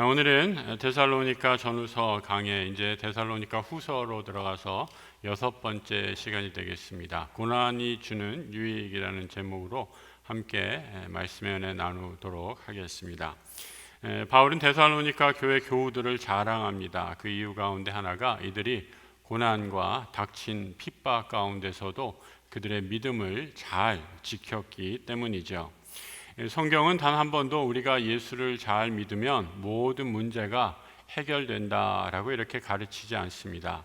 오늘은 데살로니가 전후서 강의 이제 데살로니가 후서로 들어가서 6번째 시간이 되겠습니다. 고난이 주는 유익이라는 제목으로 함께 말씀의 은혜 나누도록 하겠습니다. 바울은 데살로니가 교회 교우들을 자랑합니다. 그 이유 가운데 하나가 이들이 고난과 닥친 핍박 가운데서도 그들의 믿음을 잘 지켰기 때문이죠. 성경은 단 한 번도 우리가 예수를 잘 믿으면 모든 문제가 해결된다라고 이렇게 가르치지 않습니다.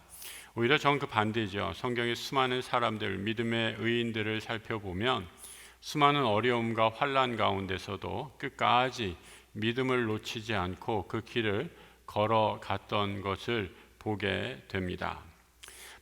오히려 전 그 반대죠. 성경의 수많은 사람들, 믿음의 의인들을 살펴보면 수많은 어려움과 환난 가운데서도 끝까지 믿음을 놓치지 않고 그 길을 걸어갔던 것을 보게 됩니다.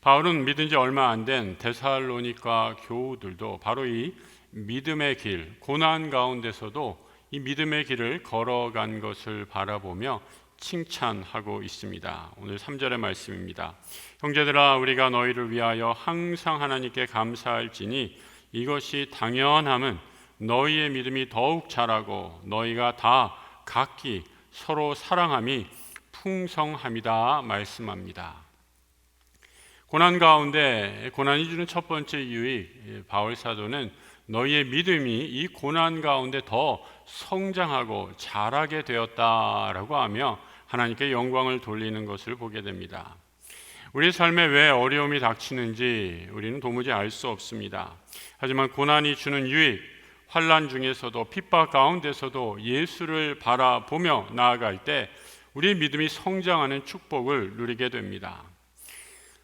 바울은 믿은 지 얼마 안 된 데살로니가 교우들도 바로 이 믿음의 길, 고난 가운데서도 이 믿음의 길을 걸어간 것을 바라보며 칭찬하고 있습니다. 오늘 3절의 말씀입니다. 형제들아, 우리가 너희를 위하여 항상 하나님께 감사할지니 이것이 당연함은 너희의 믿음이 더욱 자라고 너희가 다 각기 서로 사랑함이 풍성함이다 말씀합니다. 고난 가운데 고난이 주는 첫 번째 유익, 바울 사도는 너희의 믿음이 이 고난 가운데 더 성장하고 자라게 되었다라고 하며 하나님께 영광을 돌리는 것을 보게 됩니다. 우리 삶에 왜 어려움이 닥치는지 우리는 도무지 알 수 없습니다. 하지만 고난이 주는 유익, 환난 중에서도 핍박 가운데서도 예수를 바라보며 나아갈 때 우리의 믿음이 성장하는 축복을 누리게 됩니다.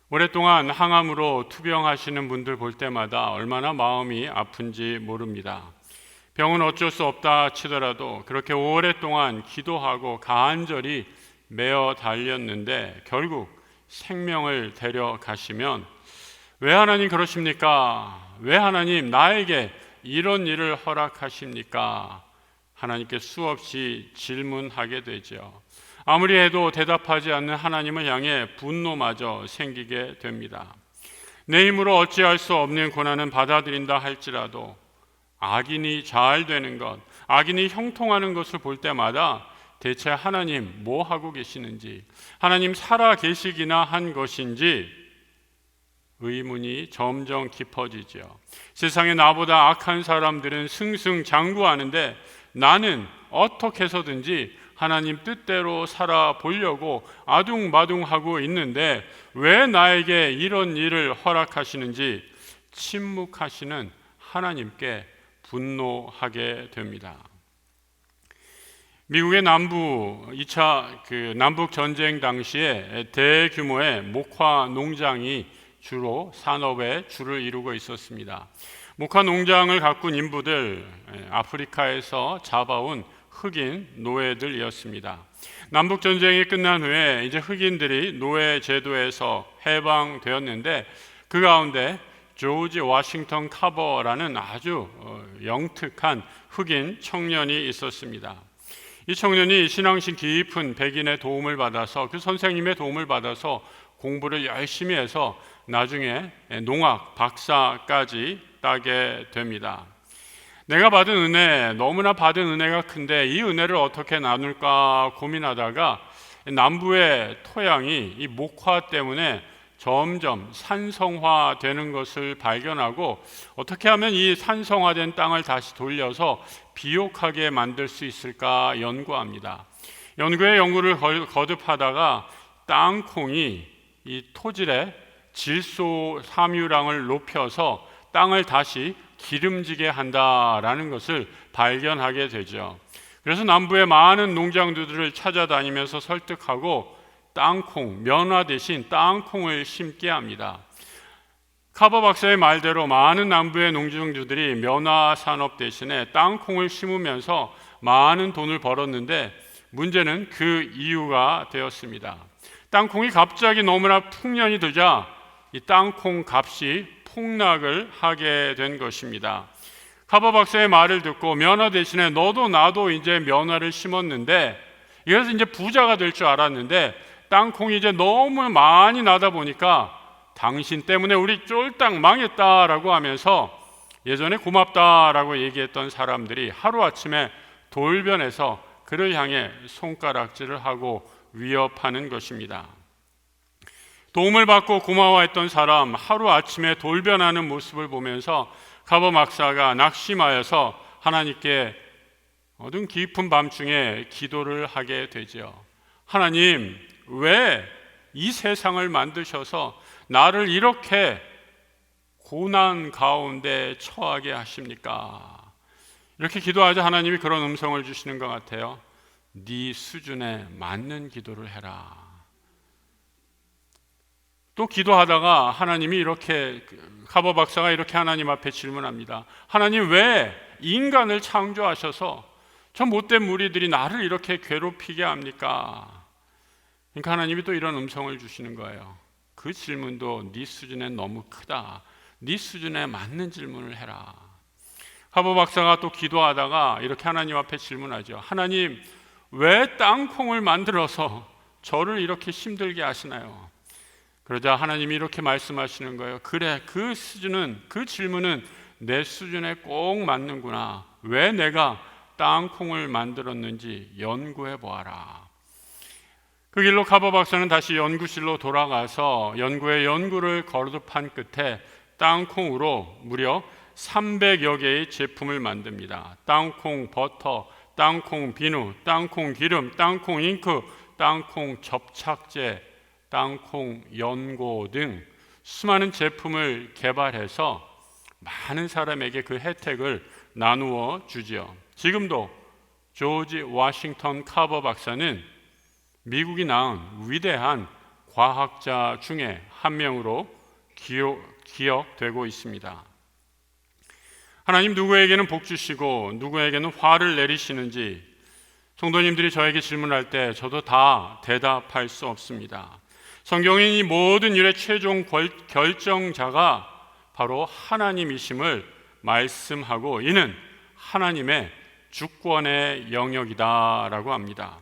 오랫동안 항암으로 투병하시는 분들 볼 때마다 얼마나 마음이 아픈지 모릅니다. 병은 어쩔 수 없다 치더라도 그렇게 오랫동안 기도하고 간절히 매어 달렸는데 결국 생명을 데려가시면 왜 하나님 그러십니까? 왜 하나님 나에게 이런 일을 허락하십니까? 하나님께 수없이 질문하게 되죠. 아무리 해도 대답하지 않는 하나님을 향해 분노마저 생기게 됩니다. 내 힘으로 어찌할 수 없는 고난은 받아들인다 할지라도 악인이 잘 되는 것, 악인이 형통하는 것을 볼 때마다 대체 하나님 뭐 하고 계시는지, 하나님 살아 계시기나 한 것인지 의문이 점점 깊어지죠. 세상에 나보다 악한 사람들은 승승장구하는데 나는 어떻게 해서든지 하나님 뜻대로 살아보려고 아둥바둥하고 있는데 왜 나에게 이런 일을 허락하시는지 침묵하시는 하나님께 분노하게 됩니다. 미국의 2차 남북 전쟁 당시에 대규모의 목화 농장이 주로 산업의 주를 이루고 있었습니다. 목화 농장을 가꾼 인부들, 아프리카에서 잡아온 흑인 노예들이었습니다. 남북 전쟁이 끝난 후에 이제 흑인들이 노예 제도에서 해방되었는데 그 가운데 조지 워싱턴 카버라는 아주 영특한 흑인 청년이 있었습니다. 이 청년이 신앙심 깊은 백인의 도움을 받아서 그 선생님의 도움을 받아서 공부를 열심히 해서 나중에 농학 박사까지 따게 됩니다. 내가 받은 은혜, 너무나 받은 은혜가 큰데 이 은혜를 어떻게 나눌까 고민하다가 남부의 토양이 이 목화 때문에 점점 산성화되는 것을 발견하고 어떻게 하면 이 산성화된 땅을 다시 돌려서 비옥하게 만들 수 있을까 연구합니다. 연구에 연구를 거듭하다가 땅콩이 이 토질의 질소 함유량을 높여서 땅을 다시 기름지게 한다라는 것을 발견하게 되죠. 그래서 남부의 많은 농장주들을 찾아다니면서 설득하고 땅콩, 면화 대신 땅콩을 심게 합니다. 카버 박사의 말대로 많은 남부의 농장주들이 면화 산업 대신에 땅콩을 심으면서 많은 돈을 벌었는데 문제는 그 이유가 되었습니다. 땅콩이 갑자기 너무나 풍년이 들자 이 땅콩 값이 폭락을 하게 된 것입니다. 카버 박사의 말을 듣고 면화 대신에 너도 나도 이제 면화를 심었는데 이래서 이제 부자가 될 줄 알았는데 땅콩이 이제 너무 많이 나다 보니까 당신 때문에 우리 쫄딱 망했다라고 하면서 예전에 고맙다라고 얘기했던 사람들이 하루아침에 돌변해서 그를 향해 손가락질을 하고 위협하는 것입니다. 도움을 받고 고마워했던 사람 하루아침에 돌변하는 모습을 보면서 카버 박사가 낙심하여서 하나님께 어두운 깊은 밤중에 기도를 하게 되죠. 하나님, 왜 이 세상을 만드셔서 나를 이렇게 고난 가운데 처하게 하십니까? 이렇게 기도하자 하나님이 그런 음성을 주시는 것 같아요. 네 수준에 맞는 기도를 해라. 또 기도하다가 하나님이 이렇게, 카버 박사가 이렇게 하나님 앞에 질문합니다. 하나님, 왜 인간을 창조하셔서 저 못된 무리들이 나를 이렇게 괴롭히게 합니까? 그러니까 하나님이 또 이런 음성을 주시는 거예요. 그 질문도 네 수준에 너무 크다. 네 수준에 맞는 질문을 해라. 카버 박사가 또 기도하다가 이렇게 하나님 앞에 질문하죠. 하나님, 왜 땅콩을 만들어서 저를 이렇게 힘들게 하시나요? 그러자 하나님이 이렇게 말씀하시는 거예요. 그래, 그 수준은, 그 질문은 내 수준에 꼭 맞는구나. 왜 내가 땅콩을 만들었는지 연구해 보아라. 그 길로 카버 박사는 다시 연구실로 돌아가서 연구를 거듭한 끝에 땅콩으로 무려 300여 개의 제품을 만듭니다. 땅콩 버터, 땅콩 비누, 땅콩 기름, 땅콩 잉크, 땅콩 접착제, 땅콩 연고 등 수많은 제품을 개발해서 많은 사람에게 그 혜택을 나누어 주지요. 지금도 조지 워싱턴 카버 박사는 미국이 낳은 위대한 과학자 중에 한 명으로 기억되고 있습니다. 하나님 누구에게는 복 주시고 누구에게는 화를 내리시는지 성도님들이 저에게 질문할 때 저도 다 대답할 수 없습니다. 성경인 이 모든 일의 최종 결정자가 바로 하나님이심을 말씀하고 이는 하나님의 주권의 영역이다라고 합니다.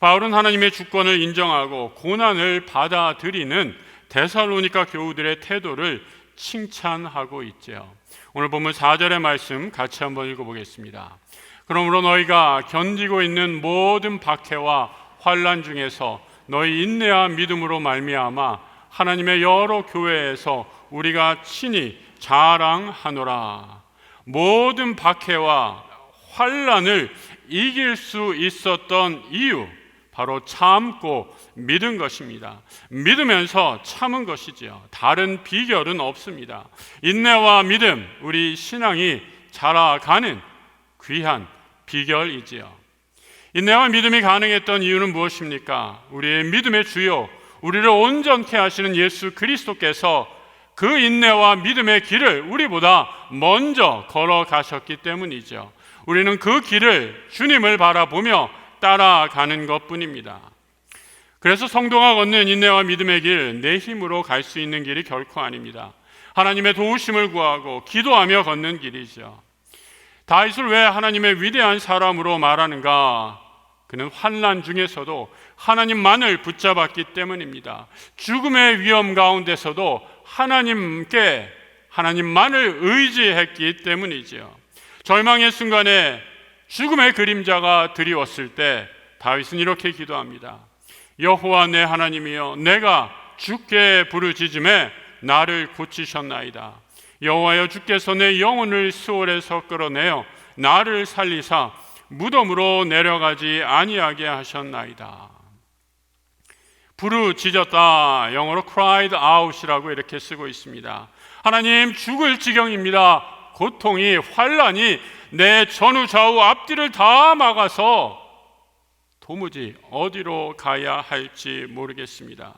바울은 하나님의 주권을 인정하고 고난을 받아들이는 데살로니가 교우들의 태도를 칭찬하고 있죠. 오늘 본문 4절의 말씀 같이 한번 읽어보겠습니다. 그러므로 너희가 견디고 있는 모든 박해와 환난 중에서 너희 인내와 믿음으로 말미암아 하나님의 여러 교회에서 우리가 친히 자랑하노라. 모든 박해와 환난을 이길 수 있었던 이유, 바로 참고 믿은 것입니다. 믿으면서 참은 것이지요. 다른 비결은 없습니다. 인내와 믿음, 우리 신앙이 자라가는 귀한 비결이지요. 인내와 믿음이 가능했던 이유는 무엇입니까? 우리의 믿음의 주요, 우리를 온전케 하시는 예수 그리스도께서 그 인내와 믿음의 길을 우리보다 먼저 걸어가셨기 때문이죠. 우리는 그 길을 주님을 바라보며 따라가는 것뿐입니다. 그래서 성도가 걷는 인내와 믿음의 길, 내 힘으로 갈 수 있는 길이 결코 아닙니다. 하나님의 도우심을 구하고 기도하며 걷는 길이죠. 다윗을 왜 하나님의 위대한 사람으로 말하는가? 그는 환난 중에서도 하나님만을 붙잡았기 때문입니다. 죽음의 위험 가운데서도 하나님만을 의지했기 때문이죠. 절망의 순간에 죽음의 그림자가 드리웠을 때 다윗은 이렇게 기도합니다. 여호와 내 하나님이여, 내가 주께 부르짖음에 나를 고치셨나이다. 여호와여, 주께서 내 영혼을 수월에서 끌어내어 나를 살리사 무덤으로 내려가지 아니하게 하셨나이다. 부르짖었다, 영어로 cried out이라고 이렇게 쓰고 있습니다. 하나님, 죽을 지경입니다. 고통이, 환난이 내 전후 좌우 앞뒤를 다 막아서 도무지 어디로 가야 할지 모르겠습니다.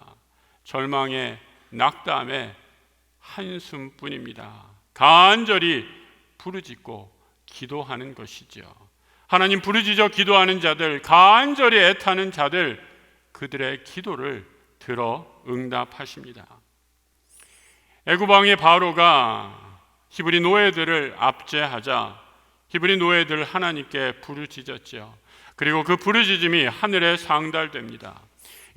절망의 낙담의 한숨뿐입니다. 간절히 부르짖고 기도하는 것이죠. 하나님, 부르짖어 기도하는 자들, 간절히 애타는 자들, 그들의 기도를 들어 응답하십니다. 애굽 왕의 바로가 히브리 노예들을 압제하자 히브리 노예들 하나님께 부르짖었죠. 그리고 그 부르짖음이 하늘에 상달됩니다.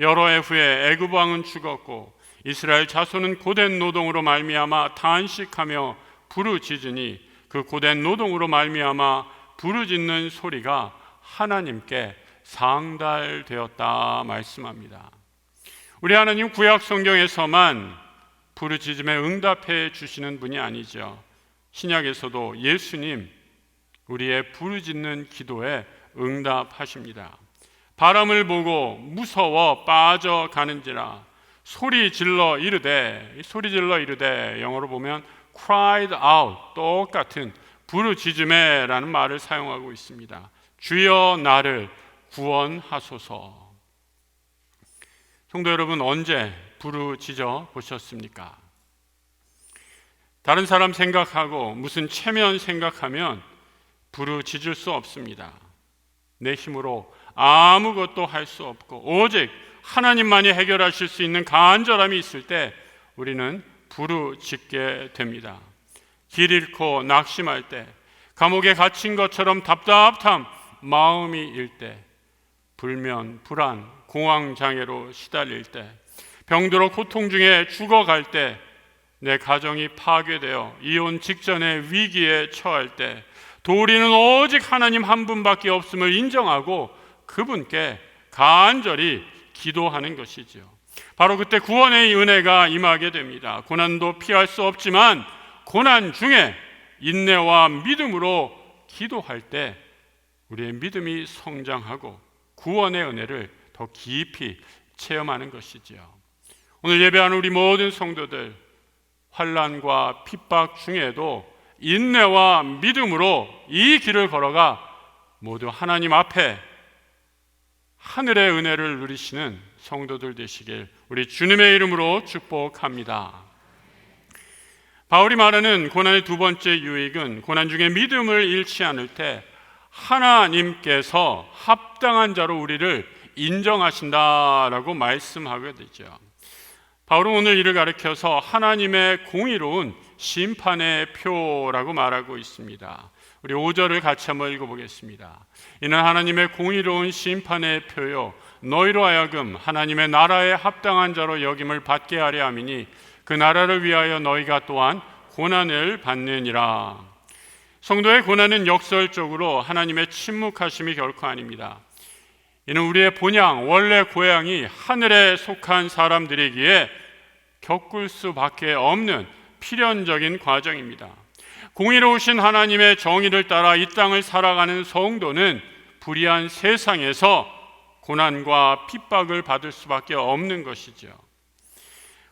여러 해 후에 애굽 왕은 죽었고 이스라엘 자손은 고된 노동으로 말미암아 탄식하며 부르짖으니 그 고된 노동으로 말미암아 부르짖는 소리가 하나님께 상달되었다 말씀합니다. 우리 하나님 구약 성경에서만 부르짖음에 응답해 주시는 분이 아니죠. 신약에서도 예수님 우리의 부르짖는 기도에 응답하십니다. 바람을 보고 무서워 빠져가는지라 소리 질러 이르되 영어로 보면 cried out, 똑같은 부르짖음에라는 말을 사용하고 있습니다. 주여 나를 구원하소서. 성도 여러분, 언제 부르짖어 보셨습니까? 다른 사람 생각하고 무슨 체면 생각하면 부르짖을 수 없습니다. 내 힘으로 아무것도 할 수 없고 오직 하나님만이 해결하실 수 있는 간절함이 있을 때 우리는 부르짖게 됩니다. 길 잃고 낙심할 때, 감옥에 갇힌 것처럼 답답함 마음이 일 때, 불면, 불안, 공황장애로 시달릴 때, 병들어 고통 중에 죽어갈 때, 내 가정이 파괴되어 이혼 직전의 위기에 처할 때, 도리는 오직 하나님 한 분밖에 없음을 인정하고 그분께 간절히 기도하는 것이지요. 바로 그때 구원의 은혜가 임하게 됩니다. 고난도 피할 수 없지만 고난 중에 인내와 믿음으로 기도할 때 우리의 믿음이 성장하고 구원의 은혜를 더 깊이 체험하는 것이지요. 오늘 예배하는 우리 모든 성도들, 환난과 핍박 중에도 인내와 믿음으로 이 길을 걸어가 모두 하나님 앞에 하늘의 은혜를 누리시는 성도들 되시길 우리 주님의 이름으로 축복합니다. 바울이 말하는 고난의 두 번째 유익은 고난 중에 믿음을 잃지 않을 때 하나님께서 합당한 자로 우리를 인정하신다라고 말씀하게 되죠. 바울은 오늘 이를 가리켜서 하나님의 공의로운 심판의 표라고 말하고 있습니다. 우리 5절을 같이 한번 읽어보겠습니다. 이는 하나님의 공의로운 심판의 표요 너희로 하여금 하나님의 나라에 합당한 자로 여김을 받게 하려 함이니 그 나라를 위하여 너희가 또한 고난을 받느니라. 성도의 고난은 역설적으로 하나님의 침묵하심이 결코 아닙니다. 이는 우리의 본향, 원래 고향이 하늘에 속한 사람들이기에 겪을 수밖에 없는 필연적인 과정입니다. 공의로우신 하나님의 정의를 따라 이 땅을 살아가는 성도는 불의한 세상에서 고난과 핍박을 받을 수밖에 없는 것이죠.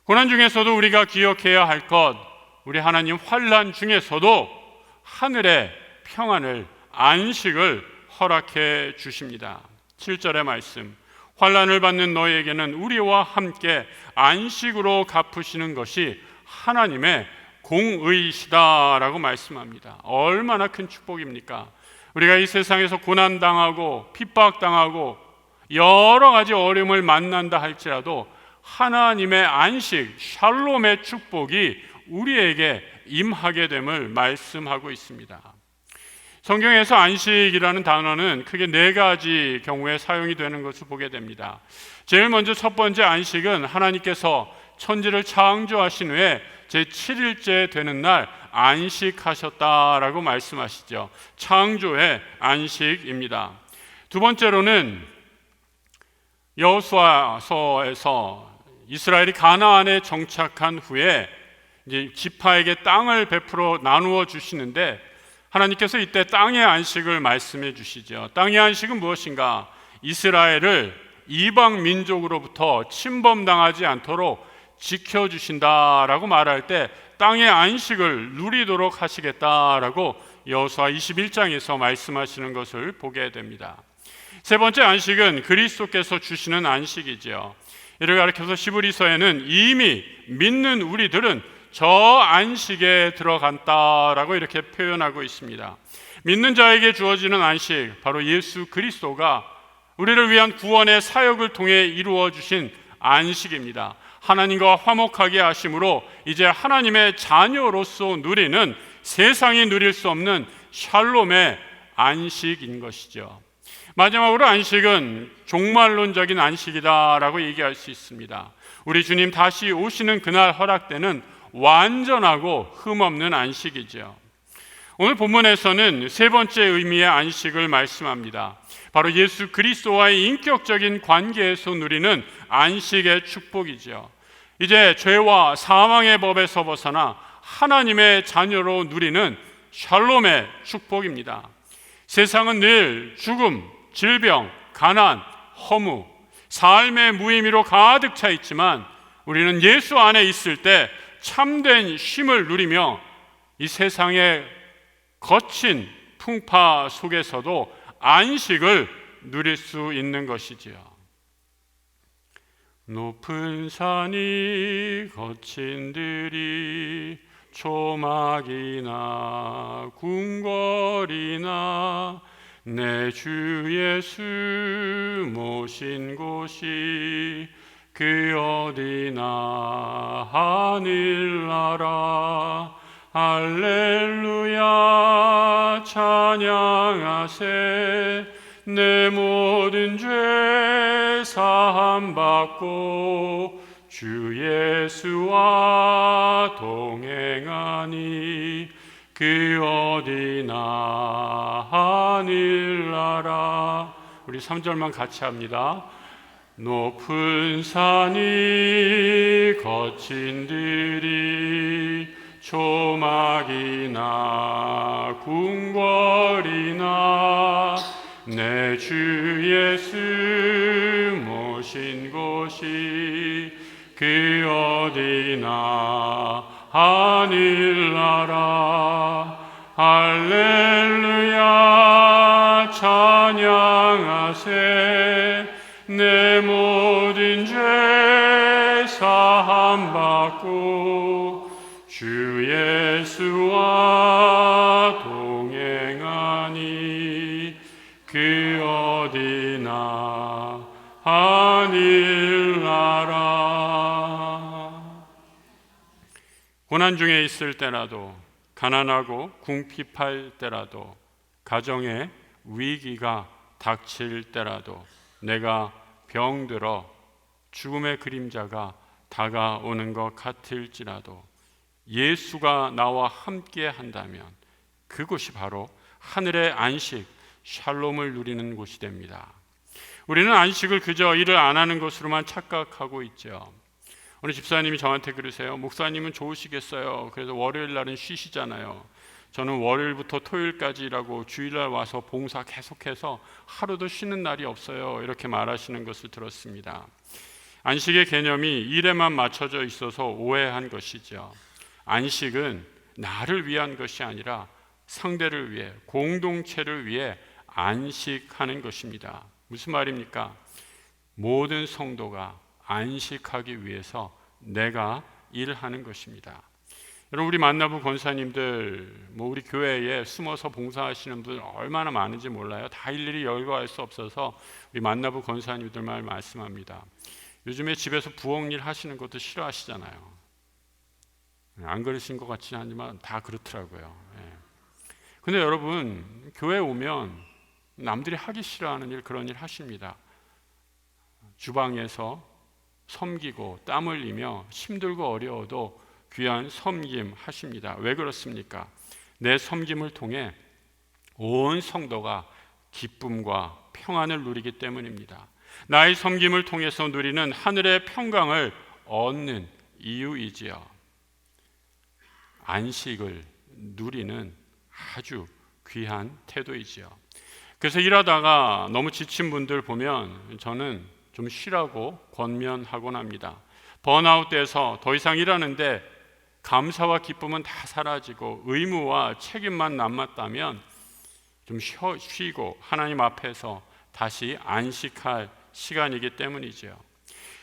고난 중에서도 우리가 기억해야 할 것, 우리 하나님 환난 중에서도 하늘의 평안을, 안식을 허락해 주십니다. 7절의 말씀, 환난을 받는 너희에게는 우리와 함께 안식으로 갚으시는 것이 하나님의 공의시다라고 말씀합니다. 얼마나 큰 축복입니까? 우리가 이 세상에서 고난당하고 핍박당하고 여러 가지 어려움을 만난다 할지라도 하나님의 안식, 샬롬의 축복이 우리에게 임하게 됨을 말씀하고 있습니다. 성경에서 안식이라는 단어는 크게 4가지 경우에 사용이 되는 것을 보게 됩니다. 제일 먼저 첫 번째 안식은 하나님께서 천지를 창조하신 후에 제7일째 되는 날 안식하셨다라고 말씀하시죠. 창조의 안식입니다. 두 번째로는 여호수아서에서 이스라엘이 가나안에 정착한 후에 이제 지파에게 땅을 베풀어 나누어 주시는데 하나님께서 이때 땅의 안식을 말씀해 주시죠. 땅의 안식은 무엇인가? 이스라엘을 이방 민족으로부터 침범당하지 않도록 지켜주신다라고 말할 때 땅의 안식을 누리도록 하시겠다라고 여호수아 21장에서 말씀하시는 것을 보게 됩니다. 세 번째 안식은 그리스도께서 주시는 안식이지요. 이를 가리켜서 시브리서에는 이미 믿는 우리들은 저 안식에 들어간다라고 이렇게 표현하고 있습니다. 믿는 자에게 주어지는 안식, 바로 예수 그리스도가 우리를 위한 구원의 사역을 통해 이루어 주신 안식입니다. 하나님과 화목하게 하심으로 이제 하나님의 자녀로서 누리는 세상이 누릴 수 없는 샬롬의 안식인 것이죠. 마지막으로 안식은 종말론적인 안식이다라고 얘기할 수 있습니다. 우리 주님 다시 오시는 그날 허락되는 완전하고 흠없는 안식이죠. 오늘 본문에서는 세 번째 의미의 안식을 말씀합니다. 바로 예수 그리스도와의 인격적인 관계에서 누리는 안식의 축복이죠. 이제 죄와 사망의 법에서 벗어나 하나님의 자녀로 누리는 샬롬의 축복입니다. 세상은 늘 죽음, 질병, 가난, 허무, 삶의 무의미로 가득 차 있지만 우리는 예수 안에 있을 때 참된 쉼을 누리며 이 세상의 거친 풍파 속에서도 안식을 누릴 수 있는 것이지요. 높은 산이 거친 들이 초막이나 궁궐이나 내 주 예수 모신 곳이 그 어디나 하늘나라 할렐루야 찬양하세 내 모든 죄 사함받고 주 예수와 동행하니 그 어디나 하늘나라. 우리 3절만 같이 합니다. 높은 산이 거친 들이 초막이나 궁궐이나 내 주 예수 모신 곳이 그 어디나 하늘나라 할렐루야 찬양하세 내 모든 죄 사함받고 주 예수와 동행하니 그 어디나 하늘나라. 고난 중에 있을 때라도 가난하고 궁핍할 때라도 가정에 위기가 닥칠 때라도 내가 병들어 죽음의 그림자가 다가오는 것 같을지라도 예수가 나와 함께 한다면 그곳이 바로 하늘의 안식, 샬롬을 누리는 곳이 됩니다. 우리는 안식을 그저 일을 안 하는 것으로만 착각하고 있죠. 오늘 집사님이 저한테 그러세요. 목사님은 좋으시겠어요. 그래서 월요일 날은 쉬시잖아요. 저는 월요일부터 토요일까지 일하고 주일날 와서 봉사 계속해서 하루도 쉬는 날이 없어요. 이렇게 말하시는 것을 들었습니다. 안식의 개념이 일에만 맞춰져 있어서 오해한 것이죠. 안식은 나를 위한 것이 아니라 상대를 위해, 공동체를 위해 안식하는 것입니다. 무슨 말입니까? 모든 성도가 안식하기 위해서 내가 일하는 것입니다. 여러분, 우리 만나부 권사님들, 우리 교회에 숨어서 봉사하시는 분 얼마나 많은지 몰라요. 다 일일이 열거할 수 없어서 우리 만나부 권사님들만 말씀합니다. 요즘에 집에서 부엌일 하시는 것도 싫어하시잖아요. 안 그러신 것 같지는 않지만 다 그렇더라고요. 근데 여러분, 교회 오면 남들이 하기 싫어하는 일, 그런 일 하십니다. 주방에서 섬기고 땀 흘리며 힘들고 어려워도 귀한 섬김 하십니다. 왜 그렇습니까? 내 섬김을 통해 온 성도가 기쁨과 평안을 누리기 때문입니다. 나의 섬김을 통해서 누리는 하늘의 평강을 얻는 이유이지요. 안식을 누리는 아주 귀한 태도이지요. 그래서 일하다가 너무 지친 분들 보면 저는 좀 쉬라고 권면하곤 합니다. 번아웃돼서 더 이상 일하는데 감사와 기쁨은 다 사라지고 의무와 책임만 남았다면 좀 쉬고 하나님 앞에서 다시 안식할 시간이기 때문이죠.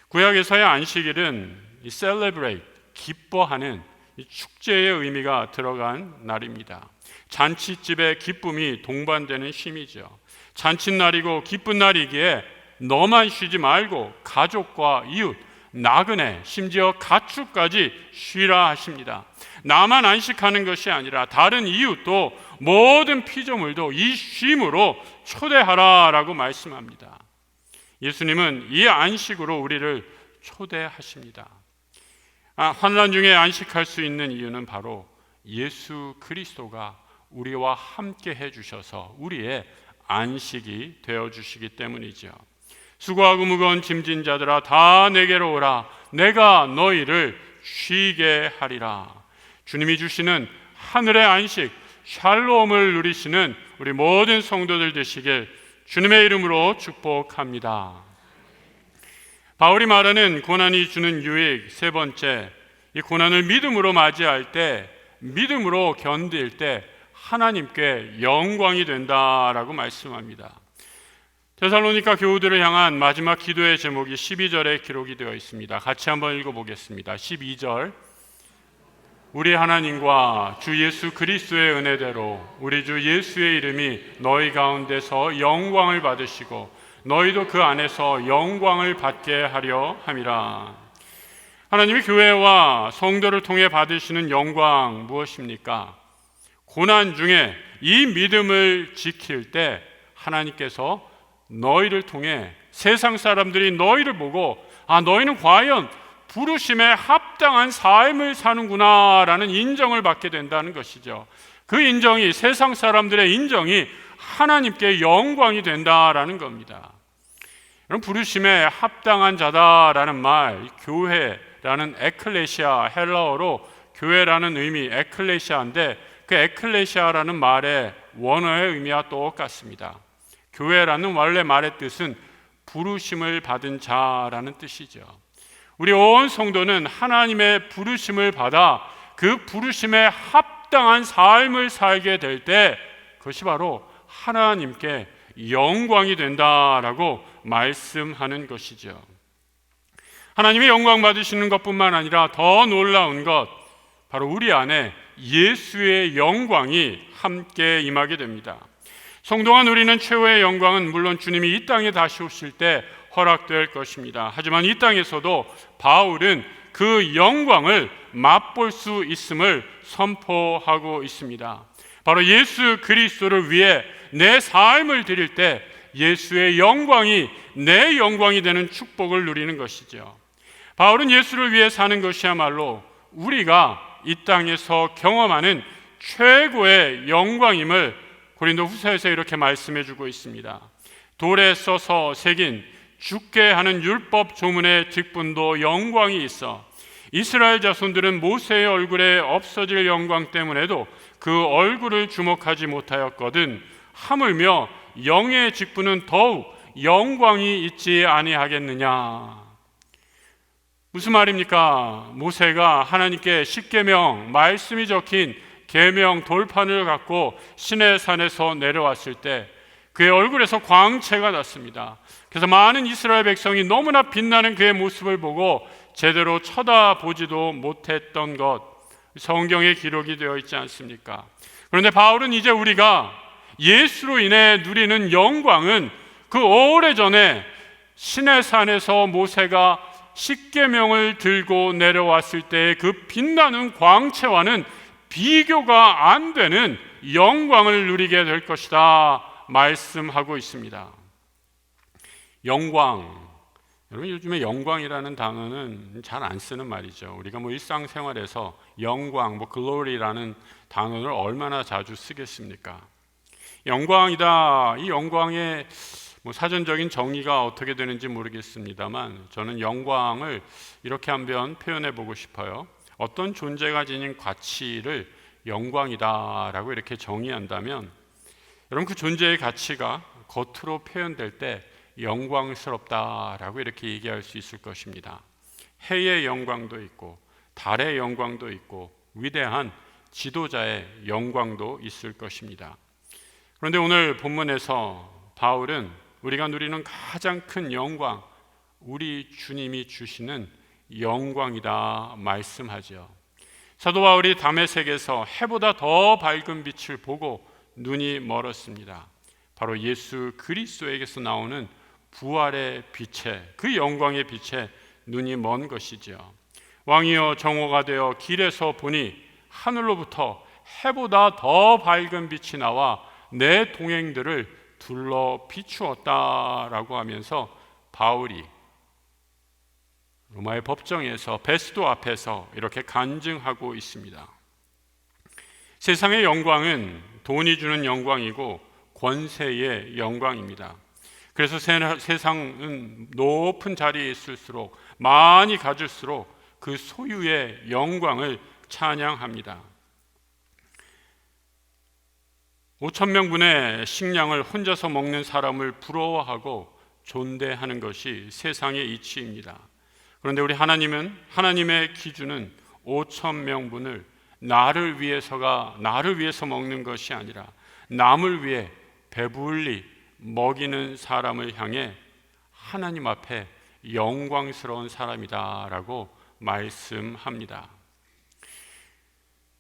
구약에서의 안식일은 celebrate, 기뻐하는 축제의 의미가 들어간 날입니다. 잔치집의 기쁨이 동반되는 쉼이죠. 잔칫날이고 기쁜 날이기에 너만 쉬지 말고 가족과 이웃, 나그네, 심지어 가축까지 쉬라 하십니다. 나만 안식하는 것이 아니라 다른 이웃도 모든 피조물도 이 쉼으로 초대하라라고 말씀합니다. 예수님은 이 안식으로 우리를 초대하십니다. 환난 중에 안식할 수 있는 이유는 바로 예수 그리스도가 우리와 함께 해주셔서 우리의 안식이 되어주시기 때문이죠. 수고하고 무거운 짐진 자들아 다 내게로 오라. 내가 너희를 쉬게 하리라. 주님이 주시는 하늘의 안식, 샬롬을 누리시는 우리 모든 성도들 되시길 주님의 이름으로 축복합니다. 바울이 말하는 고난이 주는 유익 세 번째, 이 고난을 믿음으로 맞이할 때, 믿음으로 견딜 때 하나님께 영광이 된다라고 말씀합니다. 데살로니가 교우들을 향한 마지막 기도의 제목이 12절에 기록이 되어 있습니다. 같이 한번 읽어보겠습니다. 12절, 우리 하나님과 주 예수 그리스도의 은혜대로 우리 주 예수의 이름이 너희 가운데서 영광을 받으시고 너희도 그 안에서 영광을 받게 하려 함이라. 하나님이 교회와 성도를 통해 받으시는 영광 무엇입니까? 고난 중에 이 믿음을 지킬 때 하나님께서 너희를 통해 세상 사람들이 너희를 보고 너희는 과연 부르심에 합당한 삶을 사는구나 라는 인정을 받게 된다는 것이죠. 그 인정이, 세상 사람들의 인정이 하나님께 영광이 된다라는 겁니다. 여러분, 부르심에 합당한 자다라는 말, 교회라는 에클레시아, 헬라어로 교회라는 의미 에클레시아인데 그 에클레시아라는 말의 원어의 의미와 똑같습니다. 교회라는 원래 말의 뜻은 부르심을 받은 자라는 뜻이죠. 우리 온 성도는 하나님의 부르심을 받아 그 부르심에 합당한 삶을 살게 될 때 그것이 바로 하나님께 영광이 된다라고 말씀하는 것이죠. 하나님의 영광 받으시는 것뿐만 아니라 더 놀라운 것, 바로 우리 안에 예수의 영광이 함께 임하게 됩니다. 성동안 누리는 최후의 영광은 물론 주님이 이 땅에 다시 오실 때 허락될 것입니다. 하지만 이 땅에서도 바울은 그 영광을 맛볼 수 있음을 선포하고 있습니다. 바로 예수 그리스도를 위해 내 삶을 드릴 때 예수의 영광이 내 영광이 되는 축복을 누리는 것이죠. 바울은 예수를 위해 사는 것이야말로 우리가 이 땅에서 경험하는 최고의 영광임을 고린도 후서에서 이렇게 말씀해 주고 있습니다. 돌에 써서 새긴 죽게 하는 율법 조문의 직분도 영광이 있어 이스라엘 자손들은 모세의 얼굴에 없어질 영광 때문에도 그 얼굴을 주목하지 못하였거든 하물며 영의 직분은 더욱 영광이 있지 아니하겠느냐. 무슨 말입니까? 모세가 하나님께 십계명 말씀이 적힌 계명 돌판을 갖고 시내산에서 내려왔을 때 그의 얼굴에서 광채가 났습니다. 그래서 많은 이스라엘 백성이 너무나 빛나는 그의 모습을 보고 제대로 쳐다보지도 못했던 것, 성경에 기록이 되어 있지 않습니까? 그런데 바울은 이제 우리가 예수로 인해 누리는 영광은 그 오래전에 시내산에서 모세가 십계명을 들고 내려왔을 때의 그 빛나는 광채와는 비교가 안 되는 영광을 누리게 될 것이다 말씀하고 있습니다. 영광, 여러분 요즘에 영광이라는 단어는 잘 안 쓰는 말이죠. 우리가 일상생활에서 영광, 글로리라는 단어를 얼마나 자주 쓰겠습니까? 영광이다. 이 영광의 사전적인 정의가 어떻게 되는지 모르겠습니다만 저는 영광을 이렇게 한번 표현해 보고 싶어요. 어떤 존재가 지닌 가치를 영광이다라고 이렇게 정의한다면 여러분 그 존재의 가치가 겉으로 표현될 때 영광스럽다라고 이렇게 얘기할 수 있을 것입니다. 해의 영광도 있고 달의 영광도 있고 위대한 지도자의 영광도 있을 것입니다. 그런데 오늘 본문에서 바울은 우리가 누리는 가장 큰 영광, 우리 주님이 주시는 영광이다 말씀하죠. 사도 바울이 다메섹에서 해보다 더 밝은 빛을 보고 눈이 멀었습니다. 바로 예수 그리스도에게서 나오는 부활의 빛에, 그 영광의 빛에 눈이 먼 것이죠. 왕이여 정오가 되어 길에서 보니 하늘로부터 해보다 더 밝은 빛이 나와 내 동행들을 둘러 비추었다라고 하면서 바울이 로마의 법정에서 베스도 앞에서 이렇게 간증하고 있습니다. 세상의 영광은 돈이 주는 영광이고 권세의 영광입니다. 그래서 세상은 높은 자리에 있을수록, 많이 가질수록 그 소유의 영광을 찬양합니다. 5,000명분의 식량을 혼자서 먹는 사람을 부러워하고 존대하는 것이 세상의 이치입니다. 그런데 우리 하나님은, 하나님의 기준은 5,000명분을 나를 위해서 먹는 것이 아니라 남을 위해 배불리 먹이는 사람을 향해 하나님 앞에 영광스러운 사람이다라고 말씀합니다.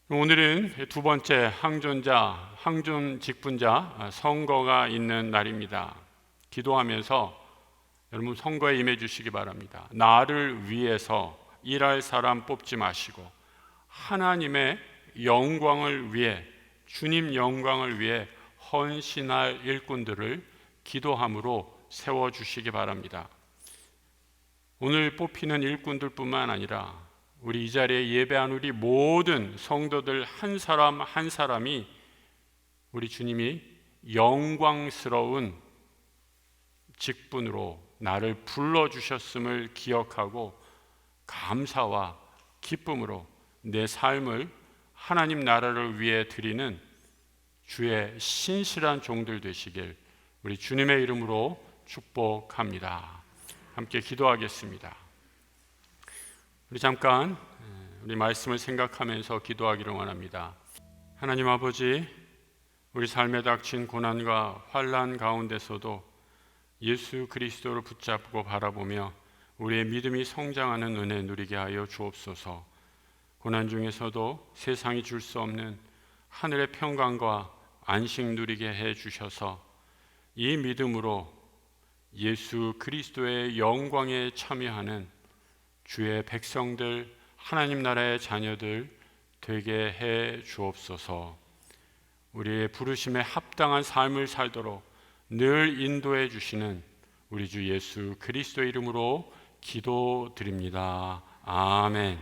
오늘은 두 번째 항존 직분자 선거가 있는 날입니다. 기도하면서 여러분 선거에 임해 주시기 바랍니다. 나를 위해서 일할 사람 뽑지 마시고 하나님의 영광을 위해, 주님 영광을 위해 헌신할 일꾼들을 기도함으로 세워주시기 바랍니다. 오늘 뽑히는 일꾼들뿐만 아니라 우리 이 자리에 예배한 우리 모든 성도들 한 사람 한 사람이 우리 주님이 영광스러운 직분으로 나를 불러주셨음을 기억하고 감사와 기쁨으로 내 삶을 하나님 나라를 위해 드리는 주의 신실한 종들 되시길 우리 주님의 이름으로 축복합니다. 함께 기도하겠습니다. 우리 잠깐 우리 말씀을 생각하면서 기도하기를 원합니다. 하나님 아버지, 우리 삶에 닥친 고난과 환난 가운데서도 예수 그리스도를 붙잡고 바라보며 우리의 믿음이 성장하는 은혜 누리게 하여 주옵소서. 고난 중에서도 세상이 줄 수 없는 하늘의 평강과 안식 누리게 해 주셔서 이 믿음으로 예수 그리스도의 영광에 참여하는 주의 백성들, 하나님 나라의 자녀들 되게 해 주옵소서. 우리의 부르심에 합당한 삶을 살도록 늘 인도해 주시는 우리 주 예수 그리스도의 이름으로 기도드립니다. 아멘.